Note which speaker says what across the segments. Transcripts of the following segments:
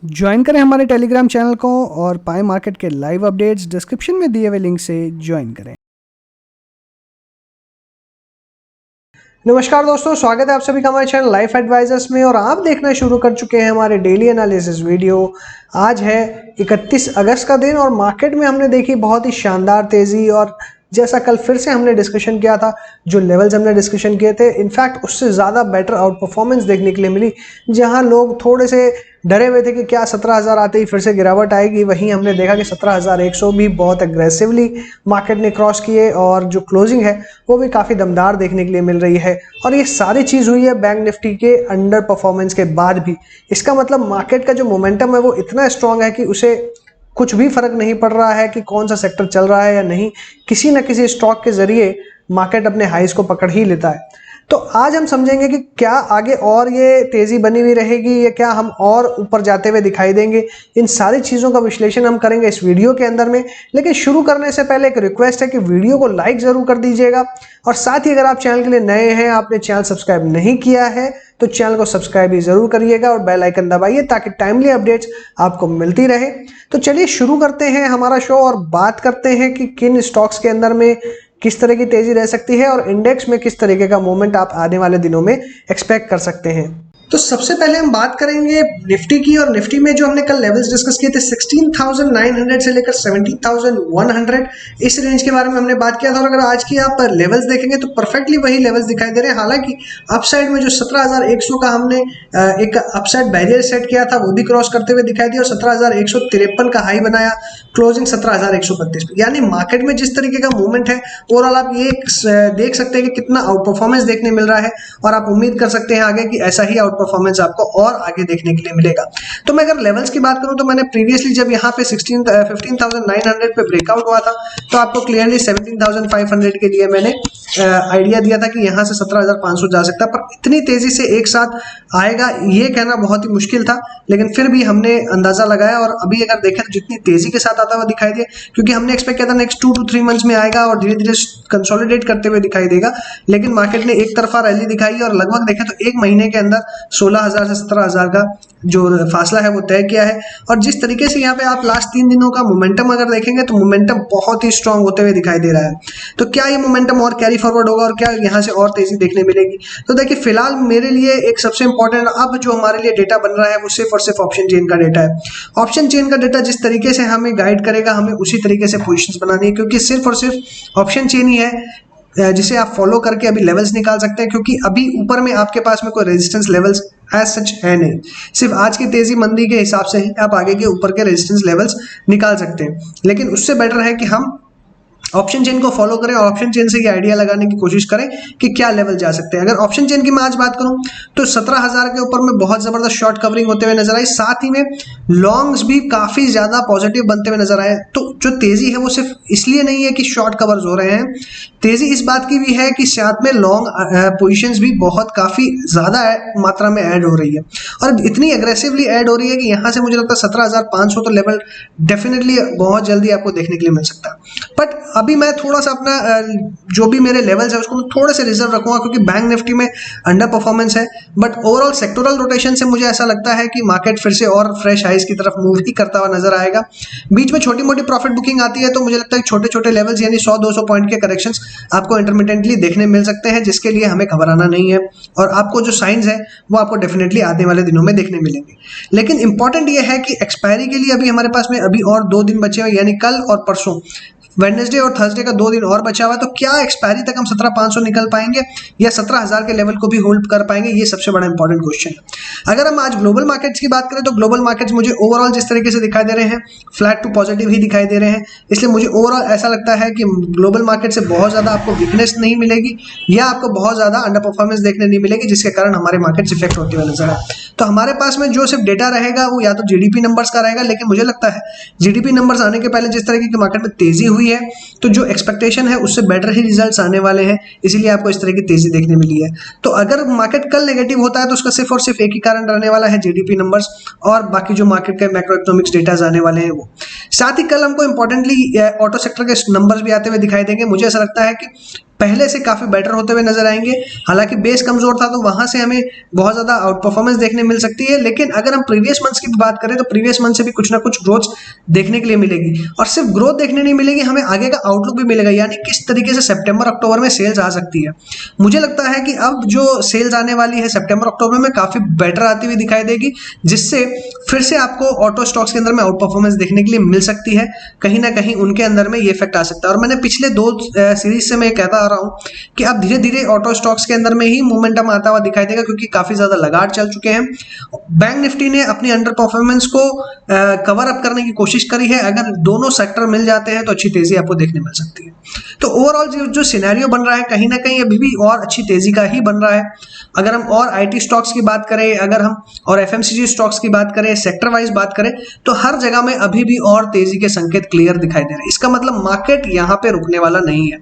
Speaker 1: Join करें हमारे Telegram channel को और पाए मार्केट के लाइव अपडेट्स डिस्क्रिप्शन में दिए हुए लिंक से ज्वाइन करें। नमस्कार दोस्तों, स्वागत है आप सभी का हमारे चैनल लाइफ एडवाइजर्स में और आप देखना शुरू कर चुके हैं हमारे डेली एनालिसिस वीडियो। आज है 31 अगस्त का दिन और मार्केट में हमने देखी बहुत ही शानदार तेजी और जैसा कल फिर से हमने डिस्कशन किया था, जो लेवल्स हमने डिस्कशन किए थे इनफैक्ट उससे ज़्यादा बेटर आउट परफॉर्मेंस देखने के लिए मिली। जहां लोग थोड़े से डरे हुए थे कि क्या 17,000 आते ही फिर से गिरावट आएगी, वहीं हमने देखा कि 17,100 भी बहुत एग्रेसिवली मार्केट ने क्रॉस किए और जो क्लोजिंग है वो भी काफ़ी दमदार देखने के लिए मिल रही है। और ये सारी चीज़ हुई है बैंक निफ्टी के अंडर परफॉर्मेंस के बाद भी। इसका मतलब मार्केट का जो मोमेंटम है वो इतना स्ट्रांग है कि उसे कुछ भी फर्क नहीं पड़ रहा है कि कौन सा सेक्टर चल रहा है या नहीं, किसी न किसी स्टॉक के जरिए मार्केट अपने हाईज को पकड़ ही लेता है। तो आज हम समझेंगे कि क्या आगे और ये तेजी बनी हुई रहेगी या क्या हम और ऊपर जाते हुए दिखाई देंगे। इन सारी चीज़ों का विश्लेषण हम करेंगे इस वीडियो के अंदर में। लेकिन शुरू करने से पहले एक रिक्वेस्ट है कि वीडियो को लाइक जरूर कर दीजिएगा और साथ ही अगर आप चैनल के लिए नए हैं, आपने चैनल सब्सक्राइब नहीं किया है तो चैनल को सब्सक्राइब भी जरूर करिएगा और बेल आइकन दबाइए ताकि टाइमली अपडेट्स आपको मिलती रहे। तो चलिए शुरू करते हैं हमारा शो और बात करते हैं कि किन स्टॉक्स के अंदर में किस तरह की तेजी रह सकती है और इंडेक्स में किस तरीके का मूवमेंट आप आने वाले दिनों में एक्सपेक्ट कर सकते हैं। तो सबसे पहले हम बात करेंगे निफ्टी की और निफ्टी में जो हमने कल लेवल्स डिस्कस किए थे 16,900 से लेकर 17,100 इस रेंज के बारे में हमने बात किया था। और अगर आज की आप लेवल्स देखेंगे तो परफेक्टली वही लेवल्स दिखाई दे रहे हैं। हालांकि अपसाइड में जो 17,100 का हमने एक अपसाइड बैरियर सेट किया था वो भी क्रॉस करते हुए दिखाई दिया और 17,153 का हाई बनाया, क्लोजिंग 17,132 पे। यानी मार्केट में जिस तरीके का मूवमेंट है ओवरऑल आप ये देख सकते हैं कि कितना आउट परफॉर्मेंस देखने मिल रहा है और आप उम्मीद कर सकते हैं आगे कि ऐसा ही आउट परफॉर्मेंस आपको और आगे देखने के लिए मिलेगा। तो मैं अगर लेवल्स की बात करूं तो मैंने प्रीवियसली जब यहाँ पे 15,900 पे ब्रेकआउट हुआ था तो आपको क्लियरली 17,500 के लिए मैंने आइडिया दिया था कि यहाँ से 17,500 जा सकता है। पर इतनी तेजी से एक साथ आएगा ये कहना बहुत ही मुश्किल था, लेकिन फिर भी हमने अंदाजा लगाया और अभी अगर देखें तो जितनी तेजी के साथ आता हुआ दिखाई दिया, क्योंकि हमने एक्सपेक्ट किया था नेक्स्ट 2 to 3 मंथ्स में आएगा और धीरे धीरे कंसोलिडेट करते हुए दिखाई देगा, लेकिन मार्केट ने एक तरफा रैली दिखाई और लगभग देखें तो एक महीने के अंदर 16,000 से 17,000 का जो फासला है वो तय किया है। और जिस तरीके से यहाँ पे आप लास्ट 3 दिनों का मोमेंटम अगर देखेंगे तो मोमेंटम बहुत ही स्ट्रांग होते हुए दिखाई दे रहा है। तो क्या ये मोमेंटम और कैरी फॉरवर्ड होगा और क्या यहाँ से और तेजी देखने मिलेगी? तो देखिए फिलहाल मेरे लिए एक सबसे इंपॉर्टेंट अब जो हमारे लिए डेटा बन रहा है वो सिर्फ और सिर्फ ऑप्शन चेन का डेटा है। ऑप्शन चेन का डेटा जिस तरीके से हमें गाइड करेगा हमें उसी तरीके से पोजिशन बनानी है, क्योंकि सिर्फ और सिर्फ ऑप्शन चेन ही है जिसे आप फॉलो करके अभी लेवल्स निकाल सकते हैं। क्योंकि अभी ऊपर में आपके पास में कोई रेजिस्टेंस लेवल्स एज सच है नहीं, सिर्फ आज की तेजी मंदी के हिसाब से ही आप आगे के ऊपर के रेजिस्टेंस लेवल्स निकाल सकते हैं। लेकिन उससे बेटर है कि हम ऑप्शन चेन को फॉलो करें और ऑप्शन चेन से ये आइडिया लगाने की कोशिश करें कि क्या लेवल जा सकते हैं। अगर ऑप्शन चेन की मैं आज बात करूं तो 17,000 के ऊपर में बहुत जबरदस्त शॉर्ट कवरिंग होते हुए नजर आई, साथ ही में लॉन्ग्स भी काफी ज्यादा पॉजिटिव बनते हुए नजर आए। तो जो तेजी है वो सिर्फ इसलिए नहीं है कि शॉर्ट कवर्स हो रहे हैं, तेजी इस बात की भी है कि साथ में लॉन्ग पोजीशंस भी बहुत काफी ज्यादा मात्रा में ऐड हो रही है और इतनी एग्रेसिवली ऐड हो रही है कि यहाँ से मुझे लगता है 17,500 तो लेवल डेफिनेटली बहुत जल्दी आपको देखने के लिए मिल सकता है। बट अभी मैं थोड़ा सा अपना जो भी मेरे लेवल्स है उसको मैं थोड़े से रिजर्व रखूंगा, क्योंकि बैंक निफ्टी में अंडर परफॉर्मेंस है। बट ओवरऑल सेक्टोरल रोटेशन से मुझे ऐसा लगता है कि मार्केट फिर से और फ्रेश हाइज की तरफ मूव ही करता हुआ नजर आएगा। बीच में छोटी मोटी प्रॉफिट बुकिंग आती है तो मुझे लगता है छोटे छोटे लेवल्स यानी 100-200 पॉइंट के करेक्शंस आपको इंटरमिटेंटली देखने मिल सकते हैं, जिसके लिए हमें घबराना नहीं है और आपको जो साइंस है वो आपको डेफिनेटली आने वाले दिनों में देखने मिलेंगे। लेकिन इंपॉर्टेंट ये है कि एक्सपायरी के लिए अभी हमारे पास में अभी और 2 दिन बचे हुए, यानी कल और परसों वेडनेसडे और थर्सडे का 2 दिन और बचा हुआ है। तो क्या एक्सपायरी तक हम 17,500 निकल पाएंगे या 17,000 के लेवल को भी होल्ड कर पाएंगे, ये सबसे बड़ा इंपॉर्टेंट क्वेश्चन है। अगर हम आज ग्लोबल मार्केट्स की बात करें तो ग्लोबल मार्केट्स मुझे ओवरऑल जिस तरीके से दिखाई दे रहे हैं फ्लैट टू पॉजिटिव ही दिखाई दे रहे हैं, इसलिए मुझे ओवरऑल ऐसा लगता है कि ग्लोबल मार्केट से बहुत ज्यादा आपको वीकनेस नहीं मिलेगी या आपको बहुत ज्यादा अंडर परफॉर्मेंस देखने नहीं मिलेगी, जिसके कारण हमारे मार्केट्स इफेक्ट होते हुए नजर आए। तो हमारे पास में जो सिर्फ डेटा रहेगा वो या तो जीडीपी नंबर्स का रहेगा, लेकिन मुझे लगता है जीडीपी नंबर्स आने के पहले जिस तरीके की मार्केट में तेजी हुई है तो जो एक्सपेक्टेशन है उससे बेटर ही रिजल्ट्स आने वाले हैं, इसीलिए आपको इस तरह की तेजी देखने मिली है। तो अगर मार्केट कल नेगेटिव होता है तो उसका सिर्फ और सिर्फ एक ही कारण रहने वाला है जीडीपी नंबर्स और बाकी जो मार्केट के मैक्रो इकोनॉमिक्स डेटाज आने वाले हैं वो। साथ ही कल हमको इंपॉर्टेंटली ऑटो सेक्टर के नंबर्स भी आते हुए दिखाई देंगे। मुझे ऐसा लगता है कि पहले से काफी बेटर होते हुए नजर आएंगे। हालांकि बेस कमजोर था तो वहां से हमें बहुत ज्यादा आउट परफॉर्मेंस देखने मिल सकती है, लेकिन अगर हम प्रीवियस मंथ्स की बात करें तो प्रीवियस मंथ से भी कुछ ना कुछ ग्रोथ देखने के लिए मिलेगी। और सिर्फ ग्रोथ देखने नहीं मिलेगी, हमें आगे का आउटलुक भी मिलेगा, यानी किस तरीके से सितंबर अक्टूबर में सेल्स आ सकती है। मुझे लगता है कि अब जो सेल्स आने वाली है सितंबर अक्टूबर में काफी बेटर आती हुई दिखाई देगी, जिससे फिर से आपको ऑटो स्टॉक्स के अंदर में आउट परफॉर्मेंस देखने के लिए मिल सकती है। कहीं ना कहीं उनके अंदर में ये इफेक्ट आ सकता है। और मैंने पिछले 2 सीरीज से मैं कहता आ रहा हूं कि अब धीरे धीरे ऑटो स्टॉक्स के अंदर में ही मोमेंटम आता हुआ दिखाई देगा, क्योंकि काफी ज्यादा लगाड़ चल चुके हैं। बैंक निफ्टी ने अपनी अंडर परफॉर्मेंस को कवर अप करने की कोशिश करी है। अगर दोनों सेक्टर मिल जाते हैं तो अच्छी तेजी आपको देखने मिल सकती है। तो ओवरऑल जो सिनेरियो बन रहा है कहीं ना कहीं अभी भी और अच्छी तेजी का ही बन रहा है। अगर हम और आईटी स्टॉक्स की बात करें, अगर हम और एफएमसीजी स्टॉक्स की बात करें, सेक्टर वाइज बात करें, तो हर जगह में अभी भी और तेजी के संकेत क्लियर दिखाई दे रहे हैं। इसका मतलब मार्केट यहां पे रुकने वाला नहीं है।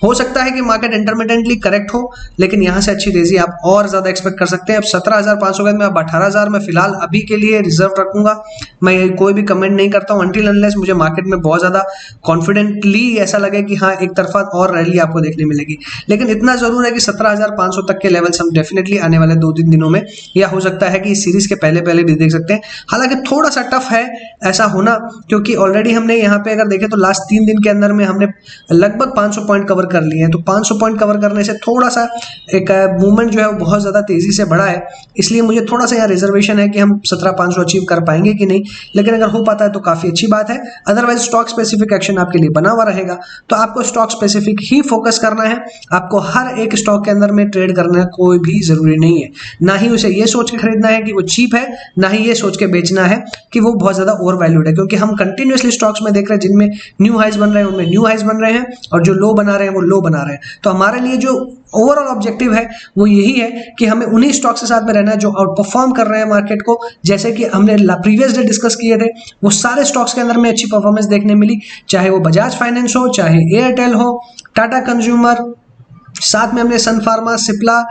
Speaker 1: हो सकता है कि मार्केट इंटरमिटेंटली करेक्ट हो, लेकिन यहां से अच्छी तेजी आप और ज्यादा एक्सपेक्ट कर सकते हैं। अब 17,500 में अब 18,000 में फिलहाल अभी के लिए रिजर्व रखूंगा। मैं कोई भी कमेंट नहीं करता हूं अनटिल अनलेस मुझे मार्केट में बहुत ज्यादा कॉन्फिडेंटली ऐसा लगे कि हाँ एक तरफा और रैली आपको देखने मिलेगी। लेकिन इतना जरूर है कि 17,500 तक के लेवल्स हम डेफिनेटली आने वाले 2-3 दिनों में, या हो सकता है कि इस सीरीज के पहले पहले भी देख सकते हैं। हालांकि थोड़ा सा टफ है ऐसा होना, क्योंकि ऑलरेडी हमने यहाँ पे अगर देखें तो लास्ट 3 दिन के अंदर में हमने लगभग 500 पॉइंट कवर कर लिए हैं। तो 500 पॉइंट कवर करने से थोड़ा सा एक मूवमेंट जो है वो बहुत ज्यादा तेजी से बढ़ा है, इसलिए मुझे थोड़ा सा यहाँ रिजर्वेशन है कि हम 17,500 अचीव कर पाएंगे कि नहीं। लेकिन अगर हो पाता है तो काफी अच्छी बात है। अदरवाइज स्टॉक स्पेसिफिक एक्शन आपके लिए बना हुआ रहेगा, तो आपको स्टॉक स्पेसिफिक ही फोकस करना है। आपको हर एक स्टॉक के अंदर में ट्रेड करना कोई भी जरूरी नहीं है। ना ही उसे ये सोच के खरीदना है कि वो चीप है, ना ही ये सोच के बेचना है कि वो बहुत ज्यादा ओवर वैल्यूड है, क्योंकि हम कंटिन्यूअसली स्टॉक्स में देख रहे हैं जिनमें न्यू हाइज बन रहे हैं उनमें न्यू हाइज बन रहे हैं, और जो लो बना रहे हैं वो लो बना रहे हैं। तो हमारे लिए जो ओवरऑल ऑब्जेक्टिव है वो यही है कि हमें उन्हीं स्टॉक्स के साथ में रहना है जो आउट परफॉर्म कर रहे हैं मार्केट को। जैसे कि हमने प्रीवियस डे डिस्कस किए थे, वो सारे स्टॉक्स के अंदर में अच्छी परफॉर्मेंस देखने मिली, चाहे वो बजाज फाइनेंस हो, चाहे एयरटेल हो, टाटा कंज्यूमर, साथ में हमने सन फार्मा, सिप्ला,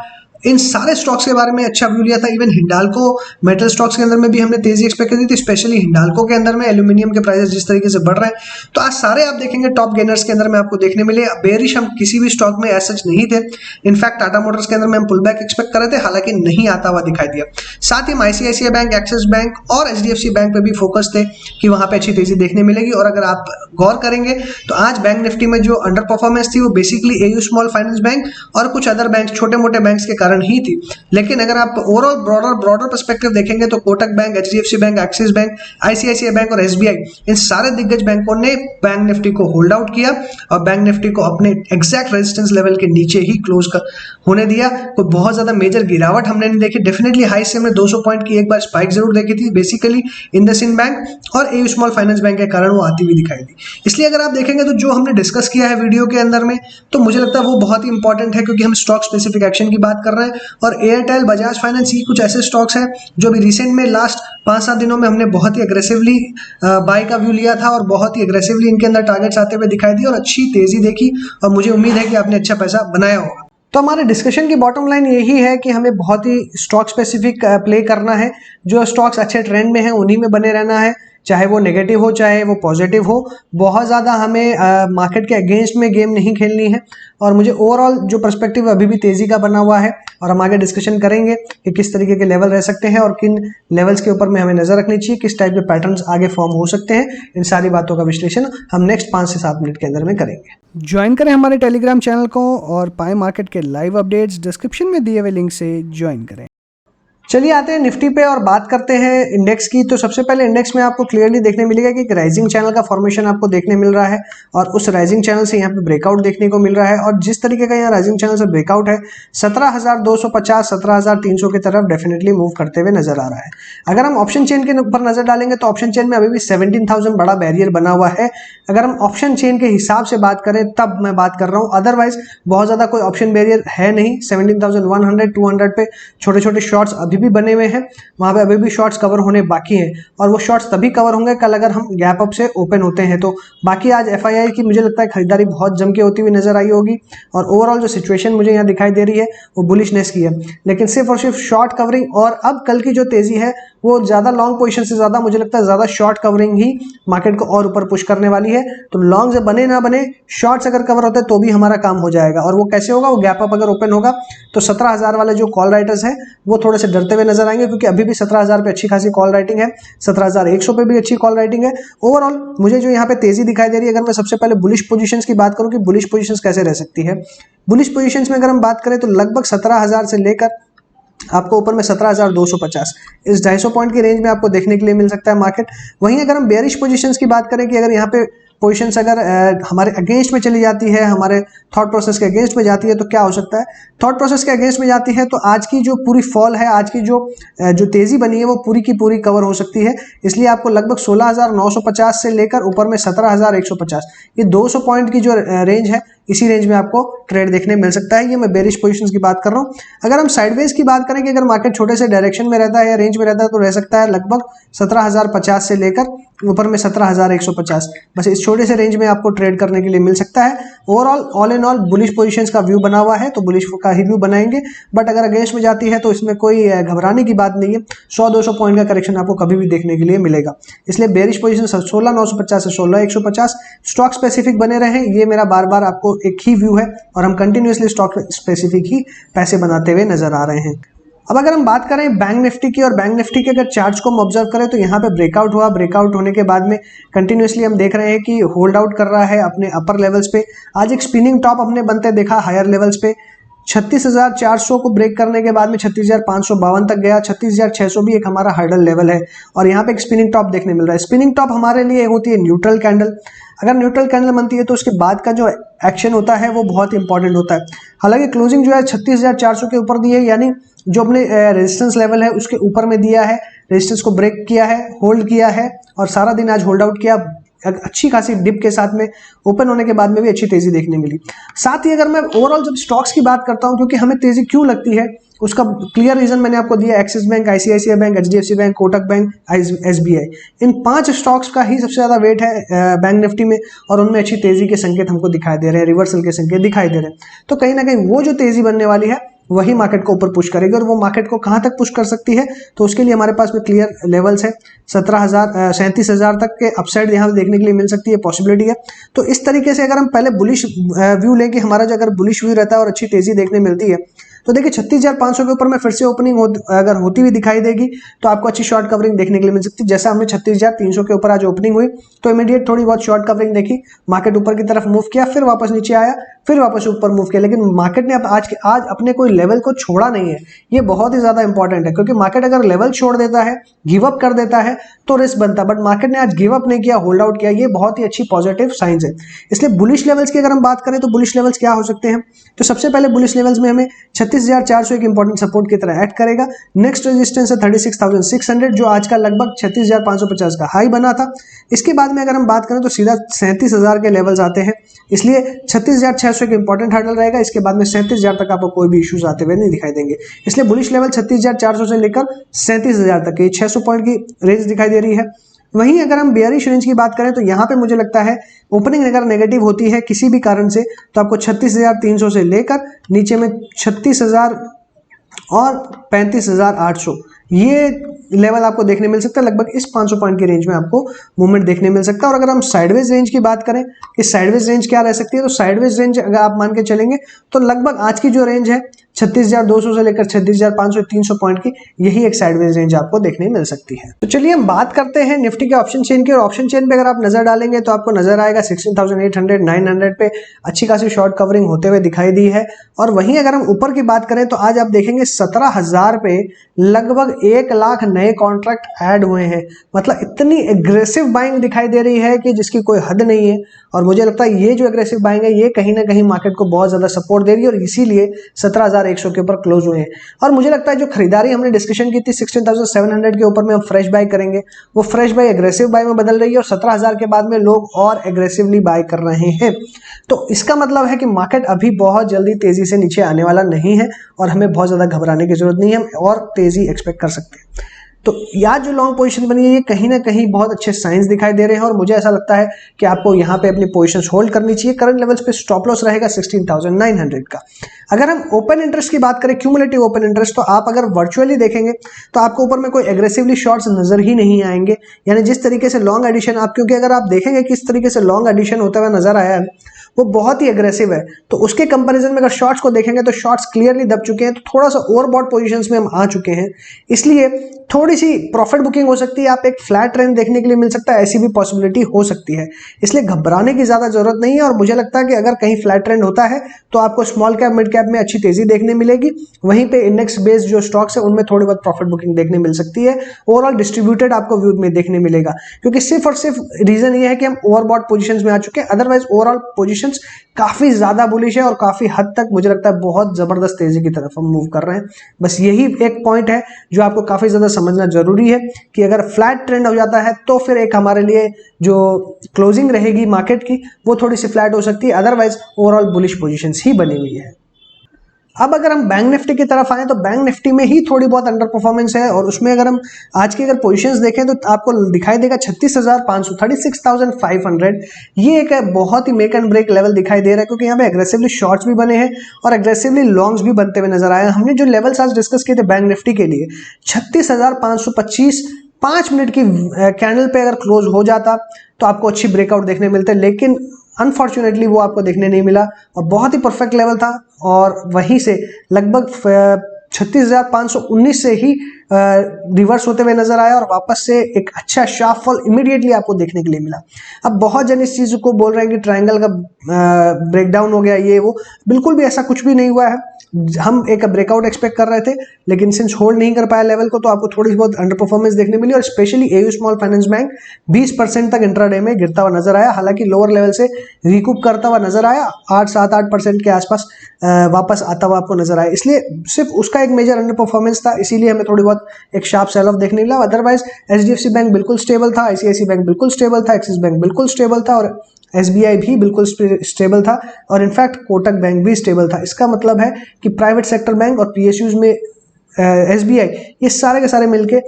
Speaker 1: इन सारे स्टॉक्स के बारे में अच्छा व्यू लिया था। इवन हिंडाल्को मेटल स्टॉक्स के अंदर में भी हमने तेजी एक्सपेक्ट करी थी, स्पेशली हिंडाल्को के अंदर में एल्यूमिनियम के प्राइसेस जिस तरीके से बढ़ रहे हैं। तो आज सारे आप देखेंगे टॉप गेनर्स के अंदर में आपको देखने मिले। बेरिश हम किसी भी स्टॉक में एज सच नहीं थे। इनफैक्ट टाटा मोटर्स के अंदर में हम पुल बैक एक्सपेक्ट कर रहे थे, हालांकि नहीं आता हुआ दिखाई दिया। साथ ही हम आईसीआईसीआई बैंक, एक्सिस बैंक और एचडीएफसी बैंक पे भी फोकस थे कि वहां पे अच्छी तेजी देखने मिलेगी। और अगर आप गौर करेंगे तो आज बैंक निफ्टी में जो अंडर परफॉर्मेंस थी वो basically AU small finance bank और कुछ अदर बैंक, छोटे मोटे बैंक्स के कारण ही थी। लेकिन अगर आप ओवरऑल ब्रॉडर पर्सपेक्टिव देखेंगे तो Kotak bank, HDFC bank, axis bank, ICICI bank और एसबीआई, इन सारे दिग्गज बैंकों ने बैंक निफ्टी को होल्ड आउट किया और बैंक निफ्टी को अपने एग्जैक्ट रेजिस्टेंस लेवल के नीचे ही क्लोज होने दिया। कोई बहुत ज्यादा मेजर गिरावट हमने नहीं देखी। डेफिनेटली हाई से हमने 200 पॉइंट की एक बार स्पाइक जरूर देखी थी, बेसिकली इंडसइंड बैंक और एयू स्मॉल फाइनेंस बैंक के कारण वो आती हुई दिखाई दी। इसलिए अगर आप देखेंगे तो जो हमने डिस्कस किया है वीडियो के अंदर में, तो मुझे लगता है वो बहुत ही इंपॉर्टेंट है, क्योंकि हम स्टॉक स्पेसिफिक एक्शन की बात कर रहे हैं। और एयरटेल, बजाज फाइनेंस, ये कुछ ऐसे स्टॉक्स हैं जो भी रिसेंट में लास्ट 5-7 दिनों में हमने बहुत ही अग्रेसिवली बाय का व्यू लिया था और बहुत ही अग्रेसिवली इनके अंदर टारगेट्स आते हुए दिखाई दिए और अच्छी तेजी देखी। और मुझे उम्मीद है कि आपने अच्छा पैसा बनाया होगा। तो हमारे डिस्कशन की बॉटम लाइन यही है कि हमें बहुत ही स्टॉक स्पेसिफिक प्ले करना है। जो स्टॉक्स अच्छे ट्रेंड में हैं उन्हीं में बने रहना है, चाहे वो नेगेटिव हो चाहे वो पॉजिटिव हो। बहुत ज़्यादा हमें मार्केट के अगेंस्ट में गेम नहीं खेलनी है। और मुझे ओवरऑल जो पर्सपेक्टिव अभी भी तेज़ी का बना हुआ है, और हम आगे डिस्कशन करेंगे कि किस तरीके के लेवल रह सकते हैं और किन लेवल्स के ऊपर में हमें नज़र रखनी चाहिए, किस टाइप के पैटर्न्स आगे फॉर्म हो सकते हैं। इन सारी बातों का विश्लेषण हम नेक्स्ट 5 से 7 मिनट के अंदर में करेंगे। ज्वाइन करें हमारे टेलीग्राम चैनल को और पाएं मार्केट के लाइव अपडेट्स। डिस्क्रिप्शन में दिए हुए लिंक से ज्वाइन करें। चलिए आते हैं निफ्टी पे और बात करते हैं इंडेक्स की। तो सबसे पहले इंडेक्स में आपको क्लियरली देखने मिलेगा कि एक राइजिंग चैनल का फॉर्मेशन आपको देखने मिल रहा है और उस राइजिंग चैनल से यहाँ पे ब्रेकआउट देखने को मिल रहा है। और जिस तरीके का यहाँ राइजिंग चैनल से ब्रेकआउट है 17,250 17,300 की तरफ डेफिनेटली मूव करते हुए नजर आ रहा है। अगर हम ऑप्शन चेन के ऊपर नजर डालेंगे तो ऑप्शन चेन में अभी भी 17,000 बड़ा बैरियर बना हुआ है। अगर हम ऑप्शन चेन के हिसाब से बात करें तब मैं बात कर रहा हूँ, अदरवाइज बहुत ज्यादा कोई ऑप्शन बैरियर है नहीं। 17,100 200 पे छोटे छोटे शॉर्ट्स अभी भी बने हुए हैं, वहां पे अभी भी शॉर्ट्स कवर होने बाकी हैं और वो शॉर्ट्स तभी कवर होंगे कल अगर हम गैप अप से ओपन होते हैं तो। बाकी आज एफआईआई की मुझे लगता है खरीदारी बहुत जम के होती हुई नजर आई होगी और ओवरऑल जो सिचुएशन मुझे यहाँ दिखाई दे रही है वो बुलिशनेस की है। लेकिन सिर्फ और सिर्फ शॉर्ट कवरिंग और अब कल की जो तेजी है वो ज़्यादा लॉन्ग पोजीशन से ज़्यादा मुझे लगता है ज़्यादा शॉर्ट कवरिंग ही मार्केट को और ऊपर पुश करने वाली है। तो लॉन्ग से बने ना बने, शॉर्ट्स अगर कवर होता है तो भी हमारा काम हो जाएगा। और वो कैसे होगा, वो गैप अप अगर ओपन होगा तो 17,000 वाले जो कॉल राइटर्स हैं वो थोड़े से डरते हुए नजर आएंगे, क्योंकि अभी भी 17,000 पे अच्छी खासी कॉल राइटिंग है, 17,100 पे भी अच्छी कॉल राइटिंग है। ओवरऑल मुझे जो यहाँ पे तेजी दिखाई दे रही है, अगर मैं सबसे पहले बुलिश पोजीशंस की बात करूँ कि बुलिश पोजीशंस कैसे रह सकती है, बुलिश पोजीशंस में अगर हम बात करें तो लगभग 17,000 से लेकर आपको ऊपर में 17,250 इस 250 पॉइंट की रेंज में आपको देखने के लिए मिल सकता है मार्केट। वहीं अगर हम बेयरिश पोजीशंस की बात करें कि अगर यहाँ पे पोजीशंस अगर हमारे अगेंस्ट में चली जाती है, हमारे थॉट प्रोसेस के अगेंस्ट में जाती है, तो क्या हो सकता है, थॉट प्रोसेस के अगेंस्ट में जाती है तो आज की जो पूरी फॉल है, आज की जो तेजी बनी है वो पूरी की पूरी कवर हो सकती है। इसलिए आपको लगभग 16,950 से लेकर ऊपर में 17,150 ये 200 पॉइंट की जो रेंज है, इसी रेंज में आपको ट्रेड देखने मिल सकता है। ये मैं बेरिश पोजीशंस की बात कर रहा हूँ। अगर हम साइडवेज की बात करें कि अगर मार्केट छोटे से डायरेक्शन में रहता है या रेंज में रहता है तो रह सकता है लगभग 17,050 से लेकर ऊपर में 17,150, बस इस छोटे से रेंज में आपको ट्रेड करने के लिए मिल सकता है। Overall all in all bullish positions का व्यू बना हुआ है, तो बुलिश का ही व्यू बनाएंगे। बट अगर अगेंस्ट में जाती है तो इसमें कोई घबराने की बात नहीं है, 100-200 पॉइंट का करेक्शन आपको कभी भी देखने के लिए मिलेगा। इसलिए बेरिश पोजीशन 16,950 से 16,150 स्टॉक स्पेसिफिक बने रहे, ये मेरा बार बार आपको एक ही व्यू है और हम कंटिन्यूसली स्टॉक स्पेसिफिक ही पैसे बनाते हुए नजर आ रहे हैं। अब अगर हम बात करें बैंक निफ्टी की, और बैंक निफ्टी के अगर चार्ट्स को हम ऑब्जर्व करें तो यहाँ पे ब्रेकआउट हुआ, ब्रेकआउट होने के बाद में कंटिन्यूसली हम देख रहे हैं कि होल्ड आउट कर रहा है अपने अपर लेवल्स पे। आज एक स्पिनिंग टॉप हमने बनते देखा हायर लेवल्स पे, 36,400 को ब्रेक करने के बाद में 36,552 तक गया। 36,600 भी एक हमारा हर्डल लेवल है और यहाँ पे एक स्पिनिंग टॉप देखने मिल रहा है। स्पिनिंग टॉप हमारे लिए होती है न्यूट्रल कैंडल, अगर न्यूट्रल कैंडल बनती है तो उसके बाद का जो एक्शन होता है वो बहुत इंपॉर्टेंट होता है। हालांकि क्लोजिंग जो है 36,400 के ऊपर दी है, यानी जो अपने रेजिस्टेंस लेवल है उसके ऊपर में दिया है, रेजिस्टेंस को ब्रेक किया है, होल्ड किया है और सारा दिन आज होल्ड आउट किया, अच्छी खासी डिप के साथ में ओपन होने के बाद में भी अच्छी तेजी देखने मिली। साथ ही अगर मैं ओवरऑल जब स्टॉक्स की बात करता हूं, क्योंकि हमें तेजी क्यों लगती है उसका क्लियर रीजन मैंने आपको दिया, Axis bank, ICICI bank, HDFC bank, Kotak bank, SBI, इन 5 स्टॉक्स का ही सबसे ज्यादा वेट है बैंक निफ्टी में और उनमें अच्छी तेजी के संकेत हमको दिखाई दे रहे हैं, रिवर्सल के संकेत दिखाई दे रहे हैं। तो कहीं ना कहीं वो जो तेजी बनने वाली है वही मार्केट को ऊपर पुश करेगी। और वो मार्केट को कहां तक पुश कर सकती है, तो उसके लिए हमारे पास में क्लियर लेवल्स है, 37,000 तक के अपसाइड यहाँ देखने के लिए मिल सकती है, पॉसिबिलिटी है। तो इस तरीके से अगर हम पहले बुलिश व्यू लें कि हमारा जो अगर बुलिश व्यू रहता है और अच्छी तेजी देखने मिलती है, तो देखिए 36,500 के ऊपर में फिर से ओपनिंग अगर होती हुई दिखाई देगी तो आपको अच्छी शॉर्ट कवरिंग देखने के लिए मिल सकती है। जैसा हमने 36,300 के ऊपर आज ओपनिंग हुई तो इमीडिएट थोड़ी बहुत शॉर्ट कवरिंग देखी, मार्केट ऊपर की तरफ मूव किया, फिर वापस नीचे आया, फिर वापस ऊपर मूव किया, लेकिन मार्केट ने आज अपने कोई लेवल को छोड़ा नहीं है। ये बहुत ही ज्यादा इंपॉर्टेंट है, क्योंकि मार्केट अगर लेवल छोड़ देता है, गिव अप कर देता है तो रिस्क बनता है, बट मार्केट ने आज गिव अप नहीं किया, होल्ड आउट किया, ये बहुत ही अच्छी पॉजिटिव साइंस है। इसलिए बुलिश लेवल्स की अगर हम बात करें तो बुलिश लेवल्स क्या हो सकते हैं, तो सबसे पहले बुलिश लेवल्स में हमें 36,400 एक इंपॉर्टेंट सपोर्ट की तरह एक्ट करेगा। नेक्स्ट रेजिस्टेंस है 36,600 जो आज का लगभग 36,550 का हाई बना था। इसके बाद में अगर हम बात करें तो सीधा 37,000 के लेवल्स आते हैं, इसलिए 36,600 एक इंपॉर्टेंट हार्डल रहेगा। इसके बाद में 37,000 तक आपको कोई भी इश्यूज आते हुए नहीं दिखाई देंगे। इसलिए बुलिश लेवल 36,400 से लेकर 37,000 तक की 600 पॉइंट की रेंज दिखाई दे रही है। वहीं अगर हम बेयरिश रेंज की बात करें तो यहाँ पे मुझे लगता है ओपनिंग अगर नेगेटिव होती है किसी भी कारण से तो आपको 36,300 से लेकर नीचे में 36,000 और 35,800 ये लेवल आपको देखने मिल सकता है। लगभग इस 500 पॉइंट की रेंज में आपको मूवमेंट देखने मिल सकता है। और अगर हम साइडवेज रेंज की बात करें कि साइडवेज रेंज क्या रह सकती है, तो साइडवेज रेंज अगर आप मान के चलेंगे तो लगभग आज की जो रेंज है 36,200 से लेकर 36,500 300 पॉइंट की, यही एक साइडवेज रेंज आपको देखने मिल सकती है। तो चलिए हम बात करते हैं निफ्टी के ऑप्शन चेन की। और ऑप्शन चेन पे अगर आप नजर डालेंगे तो आपको नजर आएगा 16,800 900 पे अच्छी खासी शॉर्ट कवरिंग होते हुए दिखाई दी है। और वहीं अगर हम ऊपर की बात करें तो आज आप देखेंगे 17,000 पे लगभग 1 लाख नए कॉन्ट्रैक्ट ऐड हुए हैं। मतलब इतनी एग्रेसिव बाइंग दिखाई दे रही है कि जिसकी कोई हद नहीं है। और मुझे लगता है ये जो एग्रेसिव बाइंग है ये कहीं ना कहीं मार्केट को बहुत ज्यादा सपोर्ट दे रही है और इसीलिए 17,100 के ऊपर क्लोज हुए हैं। और मुझे लगता है जो खरीदारी हमने डिस्कशन की थी 16,700 के ऊपर में हम फ्रेश बाय करेंगे, वो फ्रेश बाय एग्रेसिव बाय में बदल रही है और 17,000 के बाद में लोग और एग्रेसिवली बाय कर रहे हैं। तो इसका मतलब है कि मार्केट अभी बहुत जल्दी तेजी से नीचे आने वाला नहीं है और हमें बहुत ज्यादा घबराने की जरूरत नहीं है, हम और तेजी एक्सपेक्ट कर सकते हैं। तो यहाँ जो लॉन्ग पोजीशन बनी है ये कहीं ना कहीं बहुत अच्छे साइंस दिखाई दे रहे हैं और मुझे ऐसा लगता है कि आपको यहाँ पे अपनी पोजीशंस होल्ड करनी चाहिए। करंट लेवल्स पे स्टॉप लॉस रहेगा 16,900 का। अगर हम ओपन इंटरेस्ट की बात करें, क्यूमुलेटिव ओपन इंटरेस्ट, तो आप अगर वर्चुअली देखेंगे तो आपको ऊपर में कोई एग्रेसिवली शॉर्ट्स नजर ही नहीं आएंगे। यानी जिस तरीके से लॉन्ग एडिशन आप, क्योंकि अगर आप देखेंगे किस तरीके से लॉन्ग एडिशन होता हुआ नजर आया है वो बहुत ही एग्रेसिव है, तो उसके कंपैरिजन में अगर शॉर्ट्स को देखेंगे तो शॉर्ट्स क्लियरली दब चुके हैं, तो थोड़ा सा ओवरबॉट पोजीशंस में हम आ चुके हैं, इसलिए थोड़ी सी प्रॉफिट बुकिंग हो सकती है। आप एक फ्लैट ट्रेंड देखने के लिए मिल सकता है, ऐसी भी पॉसिबिलिटी हो सकती है, इसलिए घबराने की ज्यादा जरूरत नहीं है। और मुझे लगता है कि अगर कहीं फ्लैट ट्रेंड होता है तो आपको स्मॉल कैप मिड कैप में अच्छी तेजी देखने मिलेगी, वहीं पे इंडेक्स बेस्ड जो स्टॉक्स है उनमें थोड़ी बहुत प्रॉफिट बुकिंग देखने मिल सकती है। ओवरऑल डिस्ट्रीब्यूटेड आपको व्यू में देखने मिलेगा, क्योंकि सिर्फ और सिर्फ रीजन ये है कि हम ओवरबॉट पोजीशंस में आ चुके हैं, अदरवाइज ओवरऑल पोजीशंस काफी ज्यादा बुलिश है और काफी हद तक मुझे लगता है बहुत जबरदस्त तेजी की तरफ हम मूव कर रहे हैं। बस यही एक पॉइंट है जो आपको काफी ज्यादा समझना जरूरी है कि अगर फ्लैट ट्रेंड हो जाता है तो फिर एक हमारे लिए जो क्लोजिंग रहेगी मार्केट की वो थोड़ी सी फ्लैट हो सकती है, अदरवाइज ओवरऑल बुलिश पोजीशंस ही बनी हुई है। अब अगर हम बैंक निफ्टी की तरफ आए तो बैंक निफ्टी में ही थोड़ी बहुत अंडर परफॉर्मेंस है, और उसमें अगर हम आज की अगर पोजीशंस देखें तो आपको दिखाई देगा 36,500, 36,500। ये एक बहुत ही मेक एंड ब्रेक लेवल दिखाई दे रहा है, क्योंकि यहाँ पे एग्रेसिवली शॉर्ट्स भी बने हैं और एग्रेसिवली लॉन्ग्स भी बनते हुए नजर आए। हमने जो लेवल्स आज डिस्कस किए थे बैंक निफ्टी के लिए 36,525 5 मिनट की कैंडल पे अगर क्लोज हो जाता तो आपको अच्छी ब्रेकआउट देखने मिलते, लेकिन अनफॉर्चुनेटली वो आपको देखने नहीं मिला और बहुत ही परफेक्ट लेवल था, और वहीं से लगभग 36,519 से ही रिवर्स होते हुए नजर आया और वापस से एक अच्छा शार्प फॉल इमीडिएटली आपको देखने के लिए मिला। अब बहुत जन इस चीज को बोल रहे हैं कि ट्रायंगल का ब्रेकडाउन हो गया, ये वो, बिल्कुल भी ऐसा कुछ भी नहीं हुआ है। हम एक ब्रेकआउट एक्सपेक्ट कर रहे थे, लेकिन सिंस होल्ड नहीं कर पाया लेवल को तो आपको थोड़ी बहुत अंडर परफॉर्मेंस देखने मिली, और specially AU small finance bank 20% तक इंट्राडे में गिरता हुआ नजर आया, हालांकि लोअर लेवल से रिकूप करता हुआ नजर आया, 8-7-8% के आसपास वापस आता हुआ आपको नजर आया, इसलिए सिर्फ उसका एक मेजर अंडर परफॉर्मेंस था, इसीलिए हमें थोड़ी बहुत एक शार्प सेल ऑफ देखने मिला। अदरवाइज एचडीएफसी बैंक बिल्कुल स्टेबल था, आईसीआईसी बैंक बिल्कुल स्टेबल था, एक्सिस बैंक बिल्कुल स्टेबल था, और एसबीआई भी बिल्कुल स्टेबल था, और इनफैक्ट कोटक बैंक भी स्टेबल था। इसका मतलब है कि प्राइवेट सेक्टर बैंक और पीएसयूज में एसबीआई, ये सारे के सारे मिलके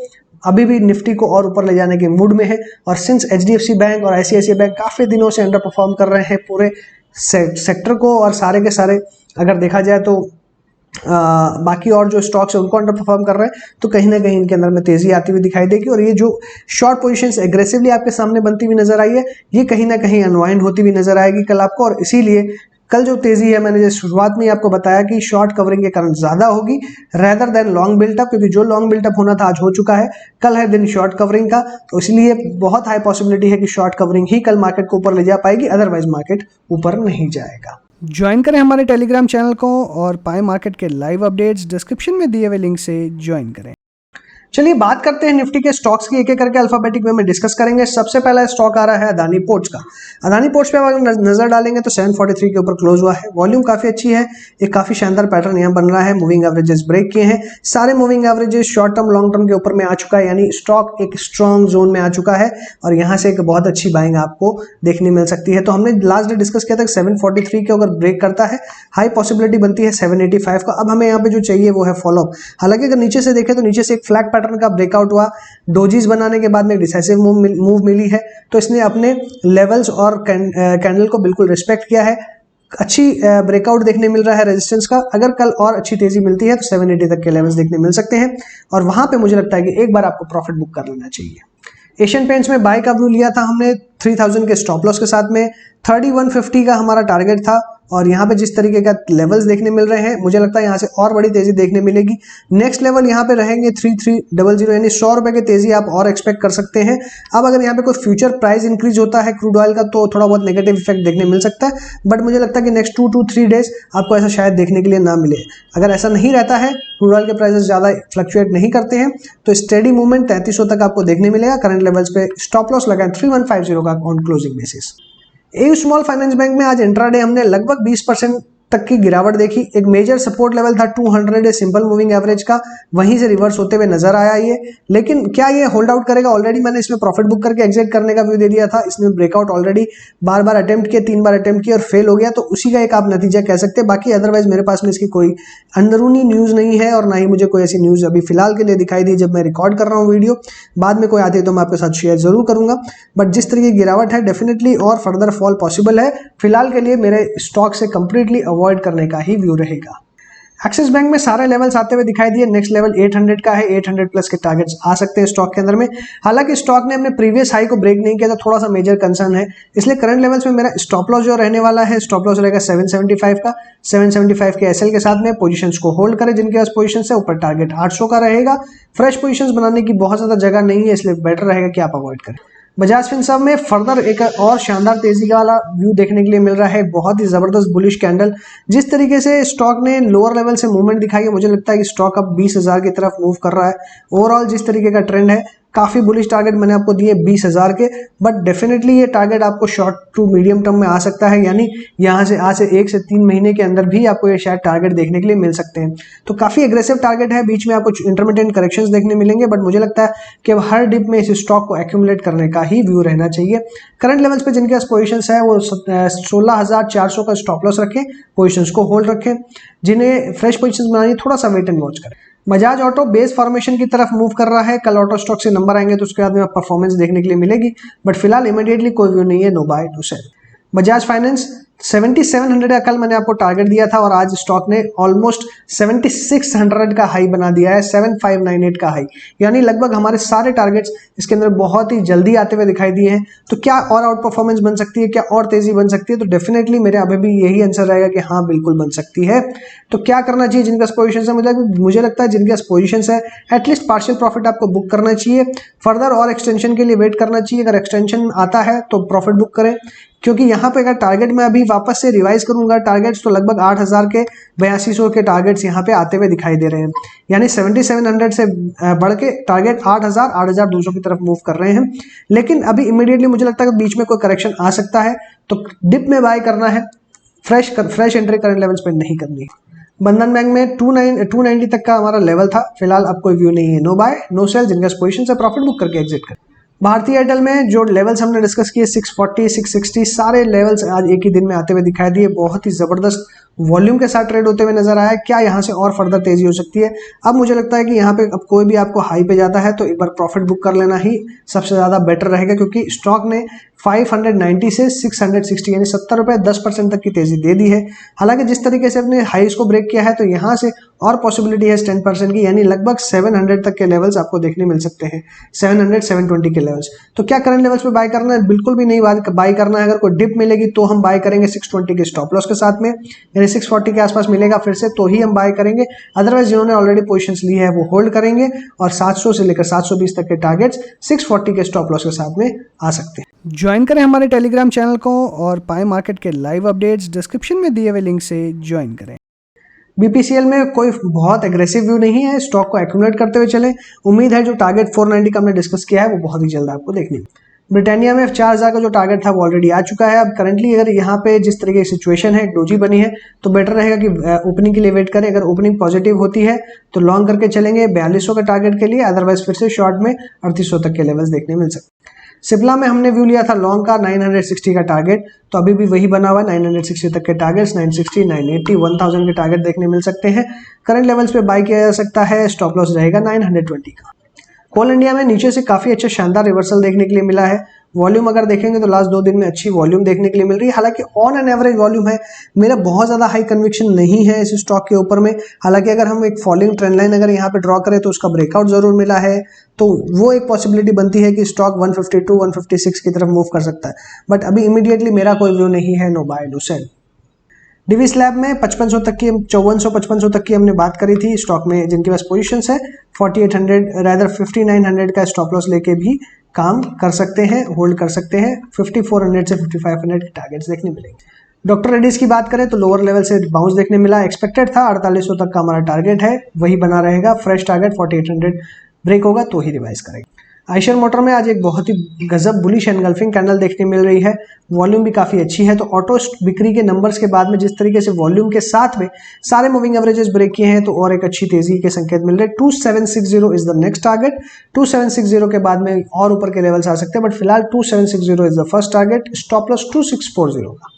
Speaker 1: अभी भी निफ्टी को और ऊपर ले जाने के मूड में है। और सिंस एचडीएफसी बैंक और आईसीआईसीआई बैंक काफी दिनों से अंडर परफॉर्म कर रहे हैं पूरे सेक्टर को, और सारे के सारे अगर देखा जाए तो बाकी और जो स्टॉक्स है उनको अंडर परफॉर्म कर रहे हैं, तो कहीं ना कहीं इनके अंदर में तेजी आती हुई दिखाई देगी। और ये जो शॉर्ट पोजीशंस एग्रेसिवली आपके सामने बनती हुई नजर आई है, ये कहीं ना कहीं अनवाइंड होती हुई नजर आएगी कल आपको, और इसीलिए कल जो तेजी है मैंने जो शुरुआत में आपको बताया कि शॉर्ट कवरिंग के कारण ज्यादा होगी रेदर देन लॉन्ग बिल्टअप, क्योंकि जो लॉन्ग बिल्टअप होना था आज हो चुका है, कल है दिन शॉर्ट कवरिंग का, तो इसलिए बहुत हाई पॉसिबिलिटी है कि शॉर्ट कवरिंग ही कल मार्केट को ऊपर ले जा पाएगी, अदरवाइज मार्केट ऊपर नहीं जाएगा। ज्वाइन करें हमारे टेलीग्राम चैनल को और पाए मार्केट के लाइव अपडेट्स, डिस्क्रिप्शन में दिए हुए लिंक से ज्वाइन करें। चलिए बात करते हैं निफ्टी के स्टॉक्स की, एक एक करके अल्फाबेटिक वे में डिस्कस करेंगे। सबसे पहला स्टॉक आ रहा है अदानी पोर्ट्स का। अदानी पोर्ट्स पे अगर नजर डालेंगे तो 743 के ऊपर क्लोज हुआ है, वॉल्यूम काफी अच्छी है, एक काफी शानदार पैटर्न यहाँ बन रहा है, मूविंग एवरेजेस ब्रेक किए हैं, सारे moving averages short term long term के ऊपर में आ चुका है, यानी स्टॉक एक स्ट्रॉन्ग जोन में आ चुका है, और यहाँ से एक बहुत अच्छी बाइंग आपको देखने मिल सकती है। तो हमने लास्ट डे डिस्कस किया था 743 के अगर ब्रेक करता है हाई पॉसिबिलिटी बनती है 785 का। अब हमें यहाँ पे जो चाहिए वो है फॉलोअप। हालांकि अगर नीचे से देखें तो नीचे से एक फ्लैग पैटर्न का ब्रेकआउट, डोजीज बनाने के बाद में डिसाइसिव मूव मिली है, तो इसने अपने लेवल्स और कैंडल को बिल्कुल रिस्पेक्ट किया है। अच्छी ब्रेकआउट देखने मिल रहा है रेजिस्टेंस का, अगर कल और अच्छी तेजी मिलती है तो 780 तक के लेवल्स देखने मिल सकते हैं, और वहां पे मुझे लगता है कि एक बार आपको प्रॉफिट बुक कर लेना चाहिए। एशियन पेंट्स में बाय का व्यू लिया था हमने 3000 के स्टॉप लॉस के साथ में, 3150 का हमारा टारगेट था, और यहाँ पे जिस तरीके का लेवल्स देखने मिल रहे हैं मुझे लगता है यहाँ से और बड़ी तेजी देखने मिलेगी। नेक्स्ट लेवल यहाँ पे रहेंगे 3300, यानी 100 रुपए की तेजी आप और एक्सपेक्ट कर सकते हैं। अब अगर यहाँ पे कोई फ्यूचर प्राइस इंक्रीज होता है क्रूड ऑयल का तो थोड़ा बहुत नेगेटिव इफेक्ट देखने मिल सकता है, बट मुझे लगता है कि नेक्स्ट 2 to 3 डेज आपको ऐसा शायद देखने के लिए ना मिले। अगर ऐसा नहीं रहता है, क्रूड ऑयल के प्राइसेस ज्यादा फ्लक्चुएट नहीं करते हैं, तो स्टेडी मूवमेंट 3300 तक आपको देखने मिलेगा। करंट लेवल्स पे स्टॉप लॉस लगाएं 3150 का on closing basis. AU small finance bank में आज इंट्राडे हमने लगभग 20% तक की गिरावट देखी। एक मेजर सपोर्ट लेवल था 200 सिंपल मूविंग एवरेज का, वहीं से रिवर्स होते हुए नजर आया ये। लेकिन क्या ये होल्ड आउट करेगा? ऑलरेडी मैंने इसमें प्रॉफिट बुक करके एग्जिट करने का व्यू दे दिया था। इसमें ब्रेकआउट ऑलरेडी बार बार अटेम्प्ट किया, 3 बार अटेम्प्ट किया और फेल हो गया, तो उसी का एक आप नतीजा कह सकते हैं। बाकी अदरवाइज मेरे पास में इसकी कोई अंदरूनी न्यूज नहीं है और ना ही मुझे कोई ऐसी न्यूज अभी फिलहाल के लिए दिखाई दी। जब मैं रिकॉर्ड कर रहा हूँ वीडियो, बाद में कोई आती है तो मैं आपके साथ शेयर जरूर करूंगा। बट जिस तरह की गिरावट है, डेफिनेटली और फर्दर फॉल पॉसिबल है। फिलहाल के लिए मेरे स्टॉक से कंप्लीटली अवॉइड करने का ही व्यू रहेगा। एक्सिस बैंक में सारे लेवल्स आते हुए दिखाई दिए। नेक्स्ट लेवल 800 का है, 800 प्लस के टारगेट्स आ सकते हैं स्टॉक के अंदर में। हालांकि स्टॉक ने अपने प्रीवियस हाई को ब्रेक नहीं किया, तो थोड़ा सा मेजर कंसर्न है। इसलिए करंट लेवल्स में मेरा स्टॉप लॉस जो रहने वाला है, स्टॉप लॉस रहेगा 775 का। 775 के एसएल के साथ में पोजीशंस को होल्ड करें जिनके पास पोजीशन है। ऊपर टारगेट 800 का रहेगा। फ्रेश पोजीशंस बनाने की बहुत ज्यादा जगह नहीं है, इसलिए बेटर रहेगा कि आप अवॉइड करें। बजाज फिनसर्व में फर्दर एक और शानदार तेजी वाला व्यू देखने के लिए मिल रहा है। बहुत ही जबरदस्त बुलिश कैंडल। जिस तरीके से स्टॉक ने लोअर लेवल से मूवमेंट दिखाई है, मुझे लगता है कि स्टॉक अब 20,000 की तरफ मूव कर रहा है। ओवरऑल जिस तरीके का ट्रेंड है, काफी बुलिश टारगेट मैंने आपको दिए 20,000 के। बट डेफिनेटली ये टारगेट आपको शॉर्ट टू मीडियम टर्म में आ सकता है, यानी यहाँ से आज से 1 से 3 महीने के अंदर भी आपको ये शायद टारगेट देखने के लिए मिल सकते हैं। तो काफी एग्रेसिव टारगेट है। बीच में आपको इंटरमीडिएट करेक्शंस देखने मिलेंगे, बट मुझे लगता है कि अब हर डिप में इस स्टॉक को एक्यूमुलेट करने का ही व्यू रहना चाहिए। करंट लेवल्स पे जिनके पास पोजीशंस है वो 16,400 का स्टॉप लॉस रखें, पोजीशंस को होल्ड रखें। जिन्हें फ्रेश पोजीशंस बनानी, थोड़ा सा वेट एंड वॉच करें। बजाज ऑटो बेस फॉर्मेशन की तरफ मूव कर रहा है। कल ऑटो स्टॉक से नंबर आएंगे तो उसके बाद में परफॉर्मेंस देखने के लिए मिलेगी, बट फिलहाल इमीडिएटली कोई व्यू नहीं है, no buy no sell. Bajaj finance 7700 का कल मैंने आपको टारगेट दिया था और आज स्टॉक ने ऑलमोस्ट 7600 का हाई बना दिया है, 7598 का हाई। यानी लगभग हमारे सारे टारगेट्स इसके अंदर बहुत ही जल्दी आते हुए दिखाई दिए हैं। तो क्या और आउट परफॉर्मेंस बन सकती है, क्या और तेजी बन सकती है? तो डेफिनेटली मेरे अभी भी यही आंसर रहेगा कि हाँ, बिल्कुल बन सकती है। तो क्या करना चाहिए जिनके पास पोजीशन है? मुझे लगता है जिनके पास पोजीशन है एटलीस्ट पार्शियल प्रॉफिट आपको बुक करना चाहिए। फर्दर और एक्सटेंशन के लिए वेट करना चाहिए। अगर एक्सटेंशन आता है तो प्रॉफिट बुक करें, क्योंकि यहाँ पे अगर टारगेट मैं अभी वापस से रिवाइज करूंगा टारगेट्स, तो लगभग 8,000 के 8200 के टारगेट्स यहाँ पे आते हुए दिखाई दे रहे हैं। यानी 7700 से बढ़ के टारगेट 8,000 8,200 की तरफ मूव कर रहे हैं। लेकिन अभी इमीडिएटली मुझे लगता है कि बीच में कोई करेक्शन आ सकता है, तो डिप में बाय करना है। फ्रेश एंट्री करंट लेवल्स पे नहीं करनी है। बंधन बैंक में 290 तक का हमारा लेवल था। फिलहाल अब कोई व्यू नहीं है, नो बाय नो सेल। जिनके पोजीशन से प्रॉफिट बुक करके एग्जिट कर। भारतीय एयरटेल में जो लेवल्स हमने डिस्कस किए 640 660 सारे लेवल्स आज एक ही दिन में आते हुए दिखाई दिए। बहुत ही जबरदस्त वॉल्यूम के साथ ट्रेड होते हुए नजर आया। क्या यहाँ से और फर्दर तेजी हो सकती है? अब मुझे लगता है कि यहाँ पे अब कोई भी आपको हाई पे जाता है तो एक बार प्रॉफिट बुक कर लेना ही सबसे ज्यादा बेटर रहेगा, क्योंकि स्टॉक ने 590 से 660 यानी 70 रुपए 10% तक की तेजी दे दी है। हालांकि जिस तरीके से अपने हाईस को ब्रेक किया है, तो यहाँ से और पॉसिबिलिटी है 10% की, यानी लगभग 700 तक के लेवल्स आपको देखने मिल सकते हैं। 700 720 के लेवल्स। तो क्या करंट लेवल्स पे बाय करना है? बिल्कुल भी नहीं बाय करना है। अगर कोई डिप मिलेगी तो हम बाय करेंगे 620 के स्टॉप लॉस के साथ में, यानी 640 के आसपास मिलेगा फिर से तो ही हम बाय करेंगे। अदरवाइज जिन्होंने ऑलरेडी पोजीशंस ली है वो होल्ड करेंगे और 700 से लेकर 720 तक के टारगेट्स 640 के स्टॉप लॉस के साथ में आ सकते हैं। ज्वाइन करें हमारे टेलीग्राम चैनल को और पाए मार्केट के लाइव अपडेट्स डिस्क्रिप्शन में दिए हुए लिंक से ज्वाइन करें। बीपीसीएल में कोई बहुत एग्रेसिव व्यू नहीं है, स्टॉक को एक्यूमुलेट करते हुए चलें। उम्मीद है जो टारगेट 490 का हमने डिस्कस किया है वो बहुत ही जल्द आपको देखने मिले। ब्रिटानिया में 4,000 का जो टारगेट था वो ऑलरेडी आ चुका है। अब करंटली अगर यहाँ पे जिस तरीके की सिचुएशन है, डोजी बनी है, तो बेटर रहेगा कि ओपनिंग के लिए वेट करें। अगर ओपनिंग पॉजिटिव होती है तो लॉन्ग करके चलेंगे 4200 के टारगेट के लिए, अदरवाइज फिर से शॉर्ट में 3800 तक के लेवल्स देखने मिल सकते हैं। सिप्ला में हमने व्यू लिया था लॉन्ग का 960 का टारगेट, तो अभी भी वही बना हुआ है। 960 तक के टारगेट्स 960 980 1000 के टारगेट देखने मिल सकते हैं। करंट लेवल्स पे बाय किया जा सकता है। स्टॉप लॉस रहेगा 920 का। कोल इंडिया में नीचे से काफी अच्छा शानदार रिवर्सल देखने के लिए मिला है। वॉल्यूम अगर देखेंगे तो लास्ट 2 दिन में अच्छी वॉल्यूम देखने के लिए मिल रही है। हालांकि ऑन एन एवरेज वॉल्यूम है, मेरा बहुत ज्यादा हाई कन्विक्शन नहीं है इस स्टॉक के ऊपर में। हालांकि अगर हम एक फॉलिंग ट्रेंड लाइन अगर यहाँ पे ड्रॉ करें तो उसका ब्रेकआउट जरूर मिला है, तो वो एक पॉसिबिलिटी बनती है कि स्टॉक 152 156 की तरफ मूव कर सकता है। बट अभी इमीडिएटली मेरा कोई व्यू नहीं है, no buy no sell. Divi slab में 5500 तक की 5400 तक की हमने बात करी थी। स्टॉक में जिनके पास पोजीशंस है 4800 रादर 5900 का स्टॉप लॉस लेके भी काम कर सकते हैं, होल्ड कर सकते हैं। 5400 से 5500 के टारगेट्स देखने मिलेंगे। डॉक्टर रेड्डीज की बात करें तो लोअर लेवल से बाउंस देखने मिला। एक्सपेक्टेड था 4800 तक का हमारा टारगेट है, वही बना रहेगा। फ्रेश टारगेट 4800 ब्रेक होगा तो ही रिवाइज करेंगे। आइशर मोटर में आज एक बहुत ही गजब बुलिश एनगल्फिंग कैंडल देखने मिल रही है। वॉल्यूम भी काफी अच्छी है। तो ऑटो बिक्री के नंबर्स के बाद में जिस तरीके से वॉल्यूम के साथ में सारे मूविंग एवरेजेस ब्रेक किए हैं, तो और एक अच्छी तेजी के संकेत मिल रहे हैं। 2760 इज द नेक्स्ट टारगेट। 2760 के बाद में और ऊपर के लेवल्स आ सकते हैं, बट फिलहाल 2760 is the first target. Stop loss 2640 का।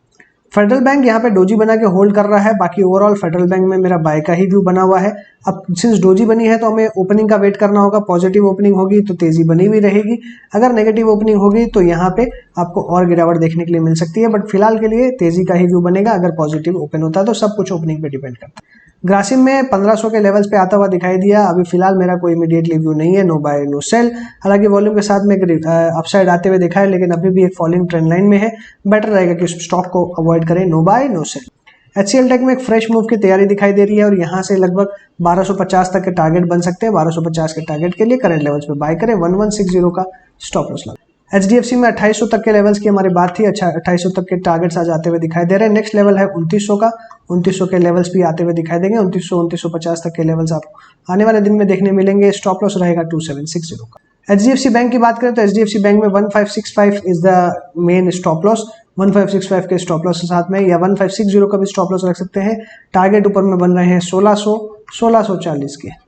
Speaker 1: फेडरल बैंक यहाँ पे डोजी बना के होल्ड कर रहा है। बाकी ओवरऑल फेडरल बैंक में मेरा बाय का ही व्यू बना हुआ है। अब सिंस डोजी बनी है तो हमें ओपनिंग का वेट करना होगा। पॉजिटिव ओपनिंग होगी तो तेजी बनी हुई रहेगी, अगर नेगेटिव ओपनिंग होगी तो यहाँ पे आपको और गिरावट देखने के लिए मिल सकती है। बट फिलहाल के लिए तेजी का ही व्यू बनेगा। अगर पॉजिटिव ओपन होता है तो सब कुछ ओपनिंग पे डिपेंड करता है। ग्रासिम में 1500 के लेवल्स पे आता हुआ दिखाई दिया। अभी फिलहाल मेरा कोई इमीडिएटली व्यू नहीं है। No buy no sell. हालांकि वॉल्यूम के साथ में अपसाइड आते हुए दिखा है, लेकिन अभी भी एक फॉलिंग ट्रेंड लाइन में है। बेटर रहेगा कि स्टॉक को अवॉइड करें। No buy no sell. HCL tech में एक फ्रेश मूव की तैयारी दिखाई दे रही है और यहाँ से लगभग 1250 तक के टारगेट बन सकते हैं। 1250 के टारगेट के लिए करंट लेवल्स पे बाय करें। 1160 का स्टॉप लॉस लगा। HDFC में 2800 तक के लेवल्स की हमारी बात थी। अच्छा, 2800 तक के टारगेट्स आज आते हुए दिखाई दे रहे हैं। नेक्स्ट लेवल है 2900 का। 2900 के लेवल्स भी आते हुए दिखाई देंगे। 2900 2950 तक के लेवल्स आपको आने वाले दिन में देखने मिलेंगे। स्टॉप लॉस रहेगा 2760 का। HDFC बैंक की बात करें तो HDFC बैंक में 1565 is the main stop loss. 1565 के स्टॉप लॉस के साथ में या 1560 का भी स्टॉप लॉस रख सकते हैं। टारगेट ऊपर में बन रहे हैं 1600 1640 के।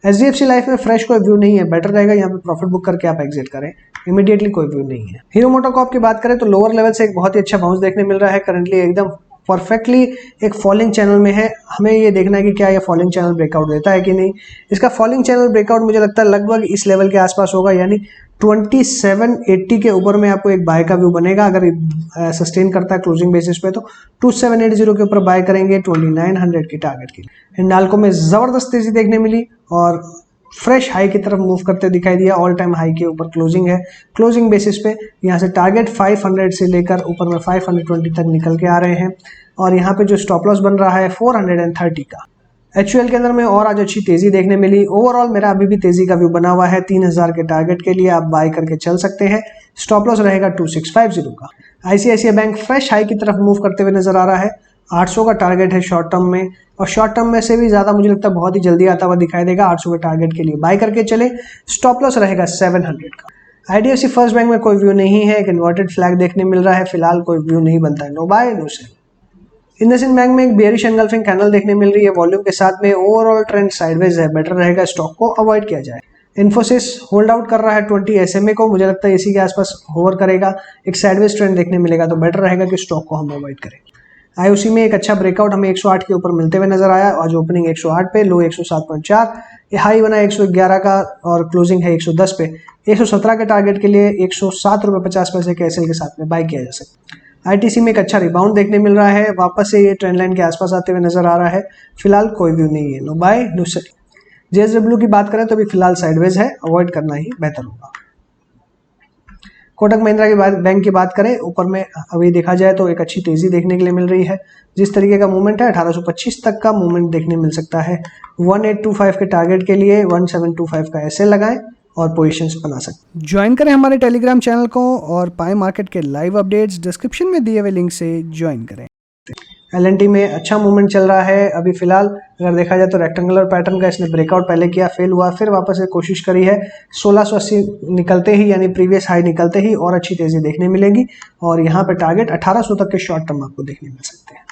Speaker 1: HDFC लाइफ में फ्रेश कोई व्यू नहीं है। बेटर रहेगा यहाँ पे प्रॉफिट बुक करके आप एग्जिट करें। इमीडिएटली कोई व्यू नहीं है। हीरो मोटोकॉर्प की बात करें तो लोअर लेवल से एक बहुत ही अच्छा बाउंस देखने मिल रहा है। करंटली एकदम परफेक्टली एक फॉलिंग चैनल में है। हमें ये देखना है कि क्या ये फॉलिंग चैनल ब्रेकआउट देता है कि नहीं। इसका फॉलिंग चैनल ब्रेकआउट मुझे लगता है लगभग इस लेवल के आसपास होगा, यानी 2780 के ऊपर में आपको एक बाय का व्यू बनेगा। अगर सस्टेन करता है क्लोजिंग बेसिस पे तो 2780 के ऊपर बाय करेंगे 2900 की टारगेट के लिए। हिंडाल्को में जबरदस्त तेजी देखने मिली और फ्रेश हाई की तरफ मूव करते दिखाई दिया। ऑल टाइम हाई के ऊपर क्लोजिंग है। क्लोजिंग बेसिस पे यहाँ से टारगेट 500 से लेकर ऊपर में 520 तक निकल के आ रहे हैं और यहाँ पे जो स्टॉप लॉस बन रहा है 430 का। HUL के अंदर में और आज अच्छी तेजी देखने मिली। ओवरऑल मेरा अभी भी तेजी का व्यू बना हुआ है। 3000 के टारगेट के लिए आप बाय करके चल सकते हैं। स्टॉप लॉस रहेगा 2650 का। ICICI बैंक फ्रेश हाई की तरफ मूव करते हुए नजर आ रहा है। 800 का टारगेट है शॉर्ट टर्म में और शॉर्ट टर्म में से भी ज्यादा मुझे लगता है बहुत ही जल्दी आता हुआ दिखाई देगा। 800 के टारगेट के लिए बाय करके चले। स्टॉप लॉस रहेगा 700 का। IDFC फर्स्ट बैंक में कोई व्यू नहीं है। एक इन्वर्टेड फ्लैग देखने मिल रहा है। फिलहाल कोई व्यू नहीं बनता है। No buy no sell. IndusInd bank में एक बेयरिश एनगल्फिंग कैंडल देखने मिल रही है। वॉल्यूम के साथ में ओवरऑल ट्रेंड साइडवेज है। बेटर रहेगा स्टॉक को अवॉइड किया जाए। इन्फोसिस होल्ड आउट कर रहा है 20 SMA को। मुझे लगता है इसी के आसपास होवर करेगा। एक साइडवेज ट्रेंड देखने मिलेगा तो बेटर रहेगा कि स्टॉक को हम अवॉइड करें। IOC में एक अच्छा ब्रेकआउट हमें 108 के ऊपर मिलते हुए नजर आया। आज ओपनिंग 108 पे, लो 107.4, हाई बना 111 का और क्लोजिंग है 110 पे। 117 के टारगेट के लिए 107 रुपये 50 पैसे के SL के साथ में बाय किया जा सकता है। ITC में एक अच्छा रिबाउंड देखने मिल रहा है। वापस से ये ट्रेंड लाइन के आसपास आते हुए नजर आ रहा है। फिलहाल कोई व्यू नहीं है। No buy no sell. JSW की बात करें तो अभी फिलहाल साइडवेज है। अवॉइड करना ही बेहतर होगा। कोटक महिंद्रा की बैंक की बात करें, ऊपर में अभी देखा जाए तो एक अच्छी तेजी देखने के लिए मिल रही है। जिस तरीके का मूवमेंट है 1825 तक का मूवमेंट देखने मिल सकता है। 1825 के टारगेट के लिए 1725 का SL लगाएं और पोजीशंस बना सकते। ज्वाइन करें हमारे टेलीग्राम चैनल को और पाए मार्केट के लाइव अपडेट्स डिस्क्रिप्शन में दिए हुए लिंक से ज्वाइन करें। LNT में अच्छा मूवमेंट चल रहा है। अभी फिलहाल अगर देखा जाए तो रेक्टेंगुलर पैटर्न का इसने ब्रेकआउट पहले किया, फेल हुआ, फिर वापस से कोशिश करी है। 1680 निकलते ही यानी प्रीवियस हाई निकलते ही और अच्छी तेजी देखने मिलेगी और यहाँ पे टारगेट 1800 तक के शॉर्ट टर्म आपको देखने मिल सकते हैं।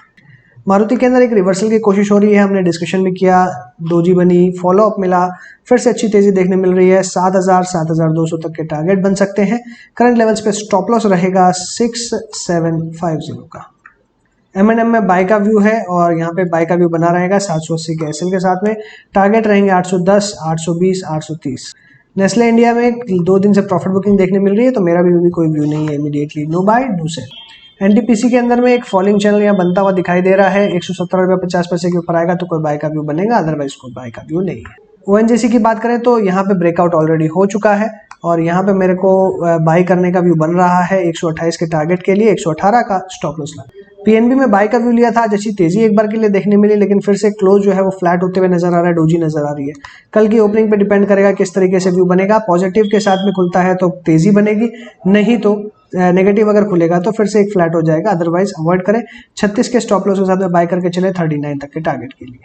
Speaker 1: मारुति के अंदर एक रिवर्सल की कोशिश हो रही है। हमने डिस्कशन भी किया, डोजी बनी, फॉलो अप मिला, फिर से अच्छी तेजी देखने मिल रही है। 7000 7200 तक के टारगेट बन सकते हैं। करंट लेवल्स पे स्टॉप लॉस रहेगा 6750 का। M&M में बाय का व्यू है और यहाँ पे बाय का व्यू बना रहेगा 780 के SL के साथ में। टारगेट रहेंगे 810 820 830। नेस्ले इंडिया में 2 दिन से प्रॉफिट बुकिंग देखने मिल रही है तो मेरा भी कोई व्यू नहीं है immediately. No buy no sell. NTPC के अंदर में एक फॉलिंग चैनल यहाँ बनता हुआ दिखाई दे रहा है। 117 रुपये 50 पैसे के ऊपर आएगा तो कोई बाय का व्यू बनेगा, अदरवाइज कोई बाय का व्यू नहीं है। ONGC की बात करें तो यहाँ पे ब्रेकआउट ऑलरेडी हो चुका है और यहाँ पे मेरे को बाय करने का व्यू बन रहा है 128 के टारगेट के लिए। 118 का स्टॉप लॉस लगा। PNB में बाय का व्यू लिया था। आज अच्छी तेजी एक बार के लिए देखने मिली, लेकिन फिर से क्लोज जो है वो फ्लैट होते हुए नजर आ रहा है। डोजी नजर आ रही है। कल की ओपनिंग पे डिपेंड करेगा किस तरीके से व्यू बनेगा। पॉजिटिव के साथ में खुलता है तो तेजी बनेगी, नहीं तो नेगेटिव अगर खुलेगा तो फिर से एक फ्लैट हो जाएगा। अदरवाइज अवॉइड करें। 36 के स्टॉप लॉस के साथ में बाय करके चले 39 तक के टारगेट के लिए।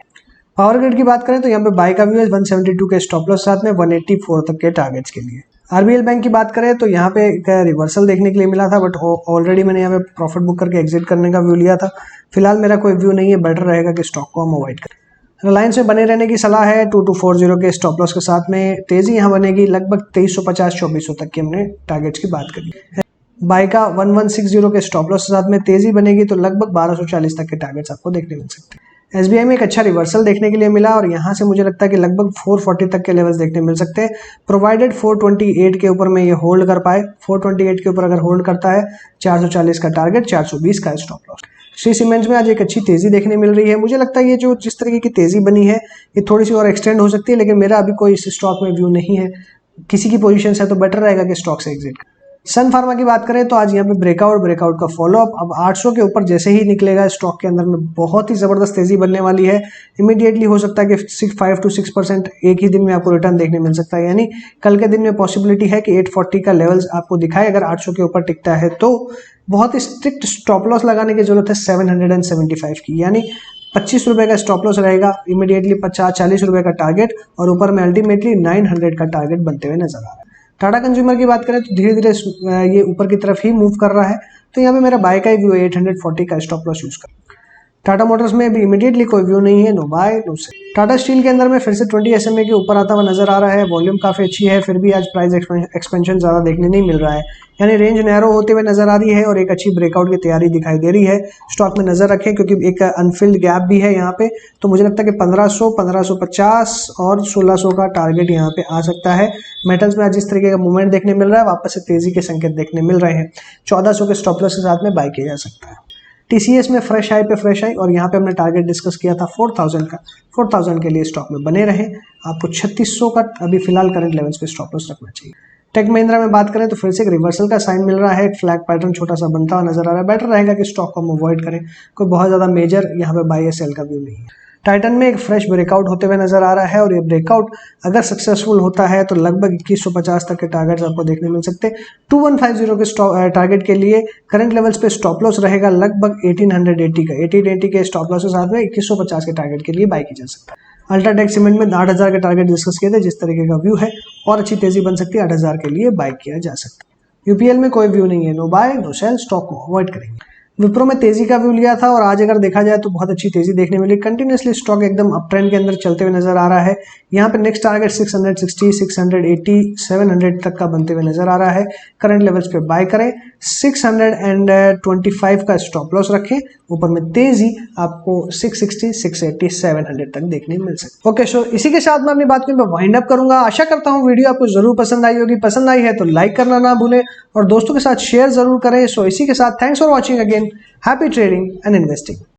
Speaker 1: पावर ग्रिड की बात करें तो यहाँ पे बाय का व्यू है 172 के स्टॉप लॉस साथ में 184 तक के टारगेट्स के लिए। आरबीएल बैंक की बात करें तो यहाँ पे एक रिवर्सल देखने के लिए मिला था, बट ऑलरेडी मैंने यहाँ पे प्रॉफिट बुक करके एग्जिट करने का व्यू लिया था। फिलहाल मेरा कोई व्यू नहीं है, बेटर रहेगा कि स्टॉक को हम अवॉइड करें। रिलायंस में बने रहने की सलाह है 2240 के स्टॉप लॉस के साथ में। तेजी यहाँ बनेगी लगभग 2350-2400 तक की हमने टारगेट्स की बात करी है। बाय का 1160 के स्टॉप लॉस के साथ में तेजी बनेगी तो लगभग 1240 तक के टारगेट्स आपको देखने मिल सकते हैं। एसबीआई में एक अच्छा रिवर्सल देखने के लिए मिला और यहाँ से मुझे लगता है कि लगभग 440 तक के लेवल्स देखने मिल सकते हैं, प्रोवाइडेड 428 के ऊपर में ये होल्ड कर पाए। 428 के ऊपर अगर होल्ड करता है, 440 का टारगेट, 420 का स्टॉप लॉस। श्री सीमेंट्स में आज एक अच्छी तेजी देखने मिल रही है। मुझे लगता है ये जो जिस तरीके की तेजी बनी है ये थोड़ी सी और एक्सटेंड हो सकती है, लेकिन मेरा अभी कोई इस स्टॉक में व्यू नहीं है। किसी की पोजीशन है तो बेटर रहेगा कि स्टॉक से एग्जिट। सन फार्मा की बात करें तो आज यहाँ पे ब्रेकआउट का फॉलोअप। अब 800 के ऊपर जैसे ही निकलेगा स्टॉक के अंदर में बहुत ही जबरदस्त तेजी बनने वाली है। इमीडिएटली हो सकता है कि 5 to 6% एक ही दिन में आपको रिटर्न देखने मिल सकता है, यानी कल के दिन में पॉसिबिलिटी है कि 840 का लेवल्स आपको दिखाए अगर 800 के ऊपर टिकता है तो। बहुत ही स्ट्रिक्ट स्टॉप लॉस लगाने की जरूरत है 775 की, यानी 25 रुपए का स्टॉप लॉस रहेगा, इमीडिएटली 40 रुपए का टारगेट और ऊपर में अल्टीमेटली 900 का टारगेट बनते हुए नजर आ रहा है। टाटा कंज्यूमर की बात करें तो धीरे धीरे ये ऊपर की तरफ ही मूव कर रहा है, तो यहाँ पे मेरा बाय का ही व्यू है 840 का स्टॉप लॉस यूज कर। टाटा मोटर्स में भी इमीडिएटली कोई व्यू नहीं है, no buy no sell. Tata steel के अंदर में फिर से 20 SMA के ऊपर आता हुआ नजर आ रहा है। वॉल्यूम काफी अच्छी है, फिर भी आज प्राइस एक्सपेंशन ज्यादा देखने नहीं मिल रहा है, यानी रेंज नैरो होते हुए नजर आ रही है और एक अच्छी ब्रेकआउट की तैयारी दिखाई दे रही है। स्टॉक में नजर रखें क्योंकि एक अनफिल्ड गैप भी है यहाँ पे, तो मुझे लगता है कि 1500, 1550 और 1600 का टारगेट यहाँ पे आ सकता है। मेटल्स में आज इस तरीके का मूवमेंट देखने मिल रहा है, वापस से तेजी के संकेत देखने मिल रहे हैं। 1400 के स्टॉप लॉस के साथ में बाय किया जा सकता है। टीसीएस में फ्रेश हाई पे फ्रेश हाई और यहाँ पे हमने टारगेट डिस्कस किया था 4000 का। 4000 के लिए स्टॉक में बने रहे। आपको 3600 का अभी फिलहाल करंट लेवल्स पे स्टॉप लॉस रखना चाहिए। टेक महिंद्रा में बात करें तो फिर से एक रिवर्सल का साइन मिल रहा है, एक फ्लैग पैटर्न छोटा सा बनता हुआ नजर आ रहा है। बेटर रहेगा कि स्टॉक को हम अवॉइड करें, कोई बहुत ज्यादा मेजर यहाँ पे बाय या सेल का व्यू नहीं है। टाइटन में एक फ्रेश ब्रेकआउट होते हुए नजर आ रहा है और ये ब्रेकआउट अगर सक्सेसफुल होता है तो लगभग 2150 तक के टारगेट्स आपको देखने मिल सकते हैं। 2150 के टारगेट के लिए करंट लेवल्स पे स्टॉप लॉस रहेगा लगभग 1880 का। 1880 के स्टॉप लॉस के साथ में 2150 के टारगेट के लिए बाय की जा सकता है। अल्ट्राटेक सीमेंट में 8000 के टारगेट डिस्कस किए थे, जिस तरीके का व्यू है और अच्छी तेजी बन सकती है, 8000 के लिए बाय किया जा सकता है। यूपीएल में कोई व्यू नहीं है, no buy no sell, stock को अवॉइड करेंगे। विप्रो में तेजी का व्यू लिया था और आज अगर देखा जाए तो बहुत अच्छी तेजी देखने मिली। कंटिन्यूसली स्टॉक एकदम अप ट्रेंड के अंदर चलते हुए नजर आ रहा है। यहाँ पे नेक्स्ट टारगेट 660, 680, 700 तक का बनते हुए नजर आ रहा है। करंट लेवल्स पे बाय करें। 625 का स्टॉप लॉस रखें। ऊपर में तेजी आपको 660, 680, 700 तक देखने मिल सकती है। ओके, सो इसी के साथ मैं अपनी बात को वाइंड अप करूंगा। आशा करता हूँ वीडियो आपको जरूर पसंद आई होगी। पसंद आई है तो लाइक करना ना भूलें और दोस्तों के साथ शेयर जरूर करें। सो इसी के साथ thanks for watching again. Happy trading and investing.